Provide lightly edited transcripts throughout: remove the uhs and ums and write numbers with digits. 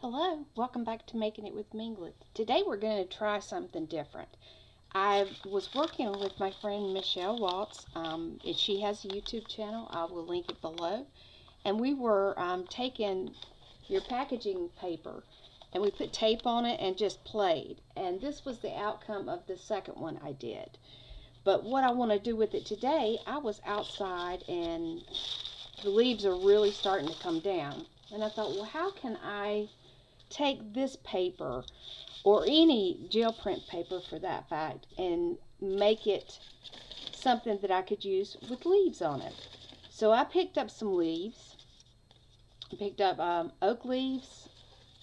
Hello, welcome back to Making It with Minglet. Today we're going to try something different. I was working with my friend Michelle Watts. She has a YouTube channel. I will link it below. And we were taking your packaging paper and we put tape on it and just played. And this was the outcome of the second one I did. But what I want to do with it today, I was outside and the leaves are really starting to come down. And I thought, well, how can I take this paper or any gel print paper for that fact and make it something that I could use with leaves on it. So I picked up some leaves. I picked up oak leaves,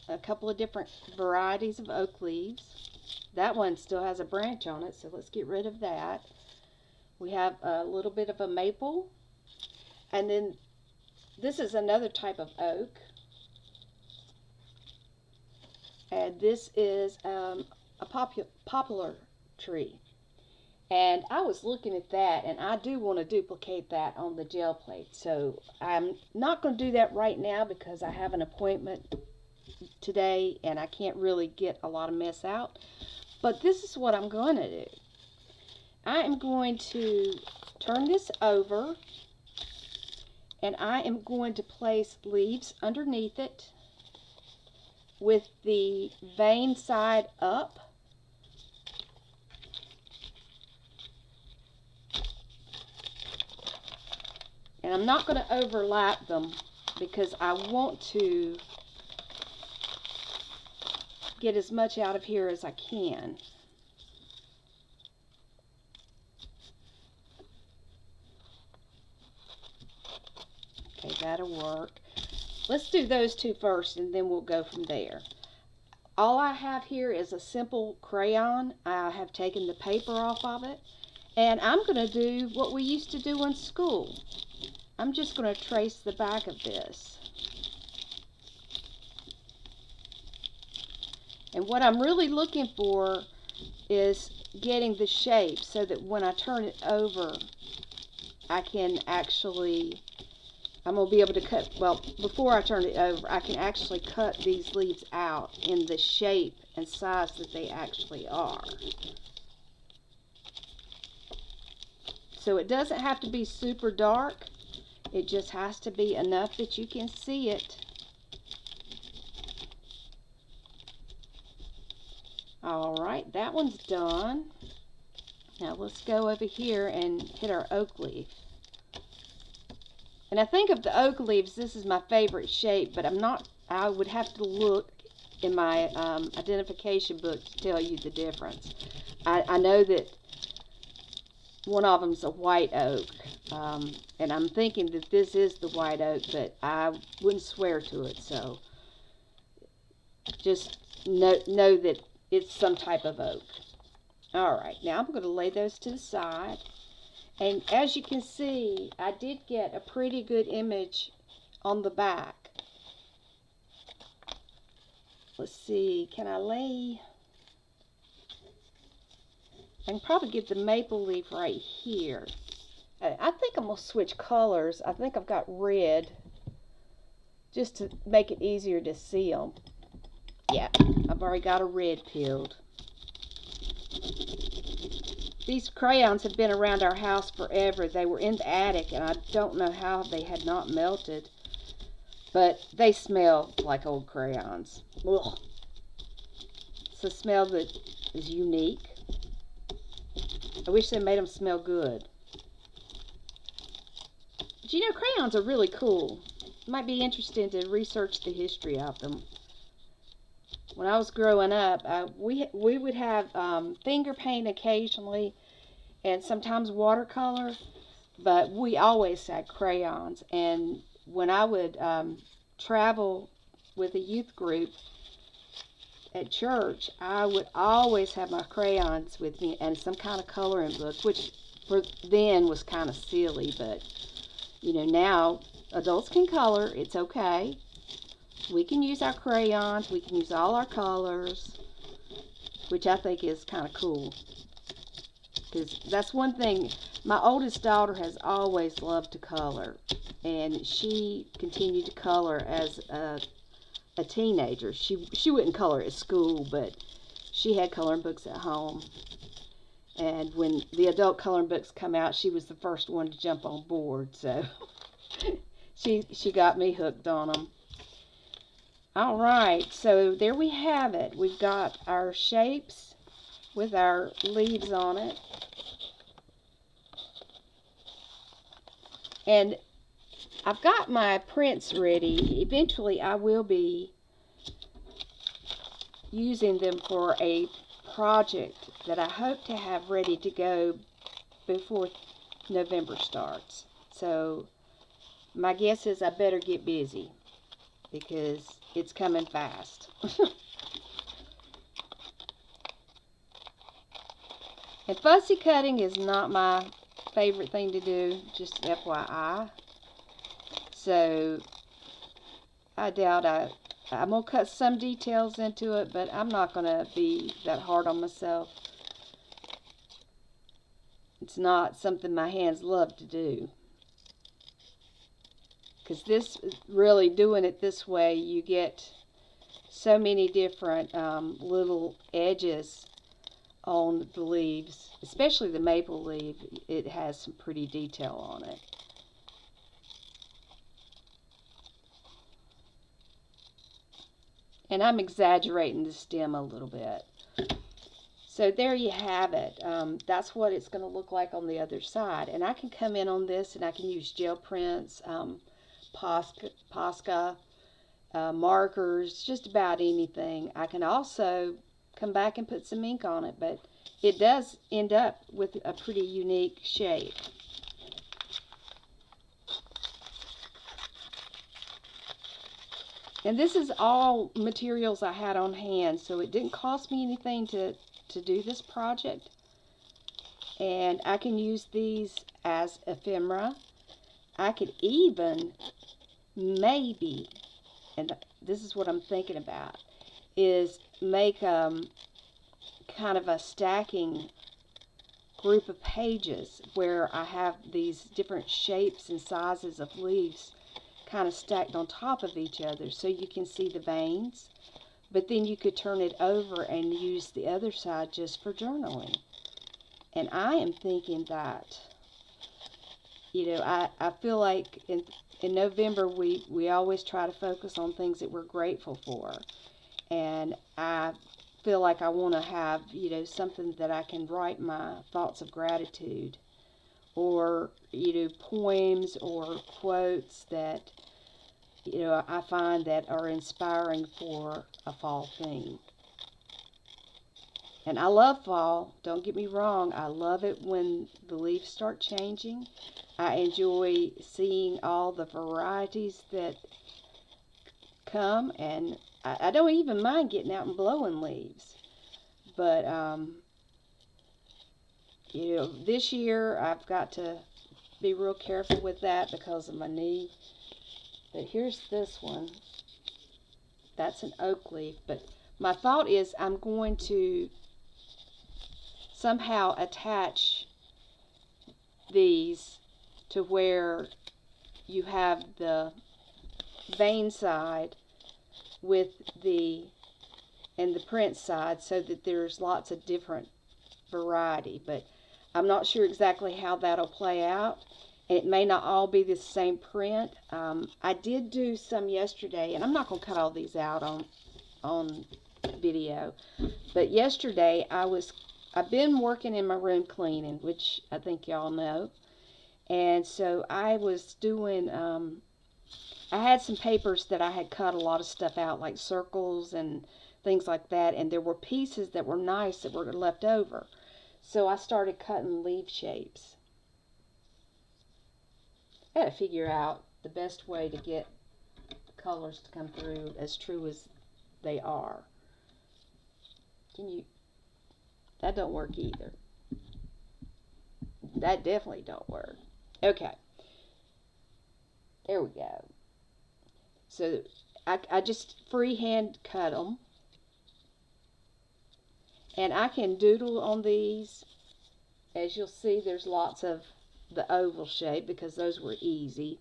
a couple of different varieties of oak leaves. That one still has a branch on it, so let's get rid of that. We have a little bit of a maple, and then this is another type of oak. And this is a poplar tree. And I was looking at that, and I do want to duplicate that on the gel plate. So I'm not going to do that right now because I have an appointment today, and I can't really get a lot of mess out. But this is what I'm going to do. I am going to turn this over, and I am going to place leaves underneath it with the vein side up. And I'm not going to overlap them because I want to get as much out of here as I can. Okay, that'll work. Let's do those two first and then we'll go from there. All I have here is a simple crayon. I have taken the paper off of it. And I'm going to do what we used to do in school. I'm just going to trace the back of this. And what I'm really looking for is getting the shape so that when I turn it over, I can actually, I'm going to be able to cut, well, before I turn it over, I can actually cut these leaves out in the shape and size that they actually are. So it doesn't have to be super dark. It just has to be enough that you can see it. Alright, that one's done. Now let's go over here and hit our oak leaf. And I think of the oak leaves, this is my favorite shape, but I would have to look in my identification book to tell you the difference. I know that one of them's a white oak, and I'm thinking that this is the white oak, but I wouldn't swear to it, so just know that it's some type of oak. Alright, now I'm going to lay those to the side. And as you can see, I did get a pretty good image on the back. Let's see, can I lay... I can probably get the maple leaf right here. I think I'm going to switch colors. I think I've got red just to make it easier to see them. Yeah, I've already got a red peeled. These crayons have been around our house forever. They were in the attic, and I don't know how they had not melted. But they smell like old crayons. Ugh. It's a smell that is unique. I wish they made them smell good. But you know, crayons are really cool. It might be interesting to research the history of them. When I was growing up, we would have finger paint occasionally and sometimes watercolor, but we always had crayons. And when I would travel with a youth group at church, I would always have my crayons with me and some kind of coloring book, which for then was kind of silly, but you know, now adults can color. It's okay. We can use our crayons. We can use all our colors, which I think is kind of cool. Because that's one thing. My oldest daughter has always loved to color. And she continued to color as a a teenager. She wouldn't color at school, but she had coloring books at home. And when the adult coloring books come out, she was the first one to jump on board. So she got me hooked on them. All right, so there we have it. We've got our shapes with our leaves on it. And I've got my prints ready. Eventually I will be using them for a project that I hope to have ready to go before November starts. So my guess is I better get busy because it's coming fast. And fussy cutting is not my favorite thing to do, just FYI. So I doubt I'm going to cut some details into it, but I'm not going to be that hard on myself. It's not something my hands love to do. Because this, really doing it this way, you get so many different little edges on the leaves, especially the maple leaf. It has some pretty detail on it. And I'm exaggerating the stem a little bit. So there you have it. That's what it's going to look like on the other side. And I can come in on this and I can use gel prints, Posca, markers, just about anything. I can also come back and put some ink on it, but it does end up with a pretty unique shape. And this is all materials I had on hand, so it didn't cost me anything to do this project. And I can use these as ephemera. I could even maybe, and this is what I'm thinking about, is make kind of a stacking group of pages where I have these different shapes and sizes of leaves kind of stacked on top of each other so you can see the veins, but then you could turn it over and use the other side just for journaling. And I am thinking that, you know, I feel like in November we always try to focus on things that we're grateful for, and I feel like I want to have, you know, something that I can write my thoughts of gratitude, or, you know, poems or quotes that, you know, I find that are inspiring for a fall theme. And I love fall, don't get me wrong. I love it when the leaves start changing. I enjoy seeing all the varieties that come, and I don't even mind getting out and blowing leaves. But, you know, this year I've got to be real careful with that because of my knee. But here's this one. That's an oak leaf. But my thought is I'm going to somehow attach these to where you have the vein side with the print side, so that there's lots of different variety. But I'm not sure exactly how that'll play out. It may not all be the same print. I did do some yesterday, and I'm not going to cut all these out on video. But yesterday I've been working in my room cleaning, which I think y'all know. And so I was doing, I had some papers that I had cut a lot of stuff out, like circles and things like that. And there were pieces that were nice that were left over. So I started cutting leaf shapes. I had to figure out the best way to get colors to come through as true as they are. That don't work either. That definitely don't work. Okay. There we go. So I just freehand cut them. And I can doodle on these. As you'll see, there's lots of the oval shape because those were easy.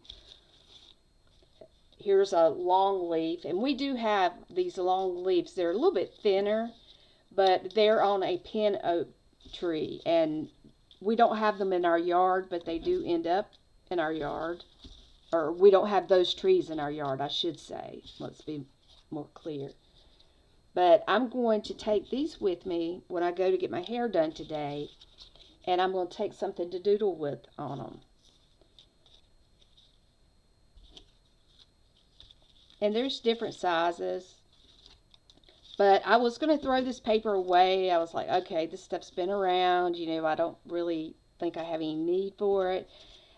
here's a long leaf, and we do have these long leaves. They're a little bit thinner, but they're on a pin oak tree, and we don't have them in our yard, but they do end up in our yard. Or we don't have those trees in our yard, I should say. Let's be more clear. But I'm going to take these with me when I go to get my hair done today, and I'm going to take something to doodle with on them. And there's different sizes. But I was going to throw this paper away. I was like, okay, this stuff's been around. You know, I don't really think I have any need for it.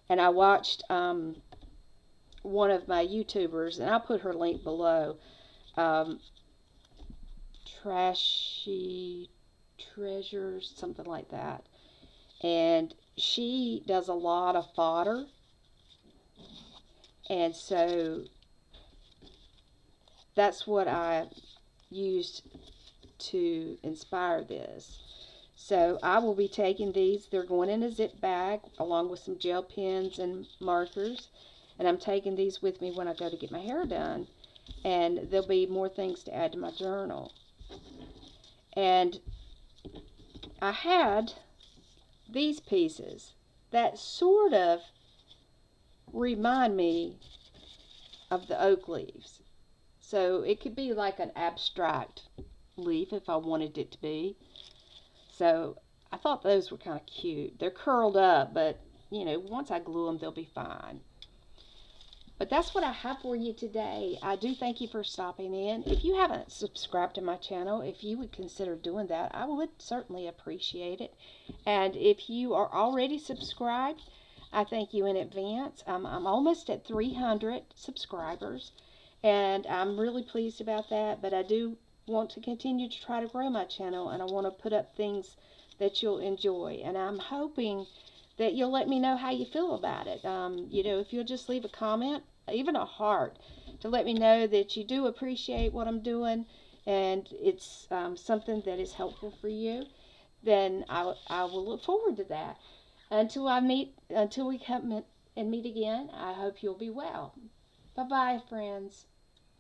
And I watched one of my YouTubers, and I'll put her link below. Um, Trashy Treasures, something like that. And she does a lot of fodder. And so that's what I used to inspire this. So I will be taking these. They're going in a zip bag along with some gel pens and markers. And I'm taking these with me when I go to get my hair done. And there'll be more things to add to my journal. And I had these pieces that sort of remind me of the oak leaves. So it could be like an abstract leaf if I wanted it to be. So I thought those were kind of cute. They're curled up, but you know, once I glue them, they'll be fine. But that's what I have for you today. I do thank you for stopping in. If you haven't subscribed to my channel, if you would consider doing that, I would certainly appreciate it. And if you are already subscribed, I thank you in advance. I'm almost at 300 subscribers, and I'm really pleased about that. But I do want to continue to try to grow my channel, and I want to put up things that you'll enjoy. And I'm hoping that you'll let me know how you feel about it. You know, if you'll just leave a comment, even a heart, to let me know that you do appreciate what I'm doing and it's something that is helpful for you, then I will look forward to that. Until we come and meet again, I hope you'll be well. Bye-bye, friends.